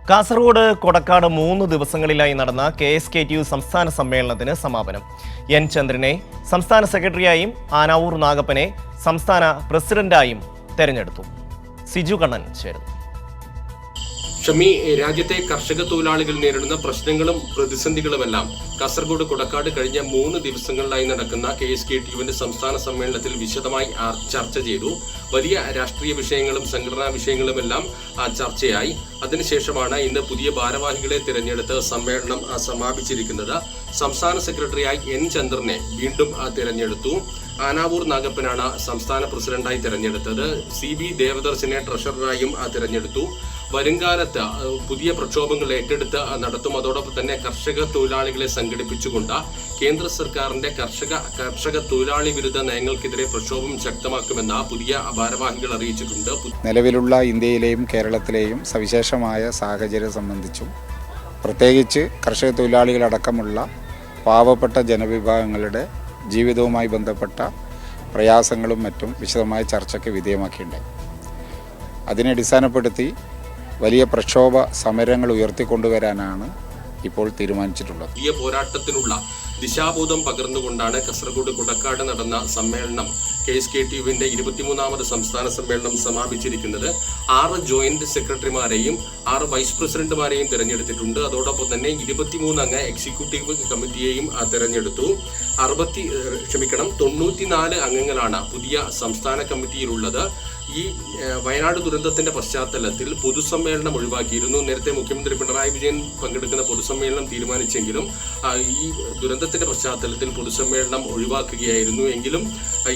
കാസർഗോഡ് കൊടക്കാട് 3 ദിവസങ്ങളിലായി നടന്ന KSKTU സംസ്ഥാന സമ്മേളനത്തിന് സമാപനം. എൻ ചന്ദ്രനെ സംസ്ഥാന സെക്രട്ടറിയായും ആനാവൂർ നാഗപ്പനെ സംസ്ഥാന പ്രസിഡന്റായും തെരഞ്ഞെടുത്തു. സിജു കണ്ണൻ ചേരുന്നു. ഷമി, രാജ്യത്തെ കർഷക തൊഴിലാളികൾ നേരിടുന്ന പ്രശ്നങ്ങളും പ്രതിസന്ധികളുമെല്ലാം കാസർഗോഡ് കൊടക്കാട് കഴിഞ്ഞ 3 ദിവസങ്ങളിലായി നടക്കുന്ന KSKTUവിന്റെ സംസ്ഥാന സമ്മേളനത്തിൽ വിശദമായി ചർച്ച ചെയ്തു. വലിയ രാഷ്ട്രീയ വിഷയങ്ങളും സംഘടനാ വിഷയങ്ങളുമെല്ലാം ചർച്ചയായി. അതിനുശേഷമാണ് ഇന്ന് പുതിയ ഭാരവാഹികളെ തിരഞ്ഞെടുത്ത് സമ്മേളനം സമാപിച്ചിരിക്കുന്നത്. സംസ്ഥാന സെക്രട്ടറിയായി എൻ ചന്ദ്രനെ വീണ്ടും തിരഞ്ഞെടുത്തു. ആനാവൂർ നാഗപ്പനാണ് സംസ്ഥാന പ്രസിഡന്റായി തിരഞ്ഞെടുത്തത്. CB ദേവദർശനെ ട്രഷററായും തിരഞ്ഞെടുത്തു. വരുംകാലത്ത് പുതിയ പ്രക്ഷോഭങ്ങൾ ഏറ്റെടുത്ത് നടത്തും. അതോടൊപ്പം തന്നെ കർഷക തൊഴിലാളികളെ സംഘടിപ്പിച്ചുകൊണ്ട് കേന്ദ്ര സർക്കാരിന്റെ കർഷക തൊഴിലാളി വിരുദ്ധ നയങ്ങൾക്കെതിരെ പ്രക്ഷോഭം ശക്തമാക്കുമെന്ന് പുതിയ ഭാരവാഹികൾ അറിയിച്ചിട്ടുണ്ട്. നിലവിലുള്ള ഇന്ത്യയിലെയും കേരളത്തിലെയും സവിശേഷമായ സാഹചര്യം സംബന്ധിച്ചും പ്രത്യേകിച്ച് കർഷക തൊഴിലാളികളടക്കമുള്ള പാവപ്പെട്ട ജനവിഭാഗങ്ങളുടെ ജീവിതവുമായി ബന്ധപ്പെട്ട പ്രയാസങ്ങളും മറ്റും വിശദമായ ചർച്ചയ്ക്ക് വിധേയമാക്കിയിട്ടുണ്ടായി. അതിനെ അടിസ്ഥാനപ്പെടുത്തി വലിയ പ്രക്ഷോഭ സമരങ്ങൾ ഉയർത്തിക്കൊണ്ടുവരാനാണ് ഇപ്പോൾ തീരുമാനിച്ചിട്ടുള്ളത്. ഈ പോരാട്ടത്തിനുള്ള ദിശാബോധം പകർന്നുകൊണ്ടാണ് കാസർഗോഡ് കൊടക്കാട് നടന്ന സമ്മേളനം KSKTUവിന്റെ 23ാമത് സംസ്ഥാന സമ്മേളനം സമാപിച്ചിരിക്കുന്നത്. 6 ജോയിന്റ് സെക്രട്ടറിമാരെയും 6 വൈസ് പ്രസിഡന്റുമാരെയും തിരഞ്ഞെടുത്തിട്ടുണ്ട്. അതോടൊപ്പം തന്നെ 23 അംഗ എക്സിക്യൂട്ടീവ് കമ്മിറ്റിയെയും തിരഞ്ഞെടുത്തു. 94 അംഗങ്ങളാണ് പുതിയ സംസ്ഥാന കമ്മിറ്റിയിലുള്ളത്. ഈ വയനാട് ദുരന്തത്തിന്റെ പശ്ചാത്തലത്തിൽ പൊതുസമ്മേളനം ഒഴിവാക്കിയിരുന്നു. നേരത്തെ മുഖ്യമന്ത്രി പിണറായി വിജയൻ പങ്കെടുക്കുന്ന പൊതുസമ്മേളനം തീരുമാനിച്ചെങ്കിലും ഈ ദുരന്തത്തിന്റെ പശ്ചാത്തലത്തിൽ പൊതുസമ്മേളനം ഒഴിവാക്കുകയായിരുന്നു. എങ്കിലും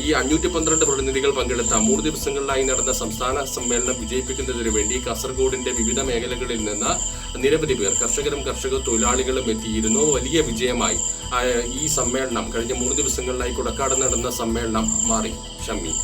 ഈ 512 പ്രതിനിധികൾ പങ്കെടുത്ത 3 ദിവസങ്ങളിലായി നടന്ന സംസ്ഥാന സമ്മേളനം വിജയിപ്പിക്കുന്നതിന് വേണ്ടി കാസർഗോഡിന്റെ വിവിധ മേഖലകളിൽ നിന്ന് നിരവധി പേർ കർഷകരും കർഷക തൊഴിലാളികളും എത്തിയിരുന്നു. വലിയ വിജയമായി ഈ സമ്മേളനം കഴിഞ്ഞ 3 ദിവസങ്ങളിലായി കൊടക്കാട് നടന്ന സമ്മേളനം മാറി. ഷമ്മി.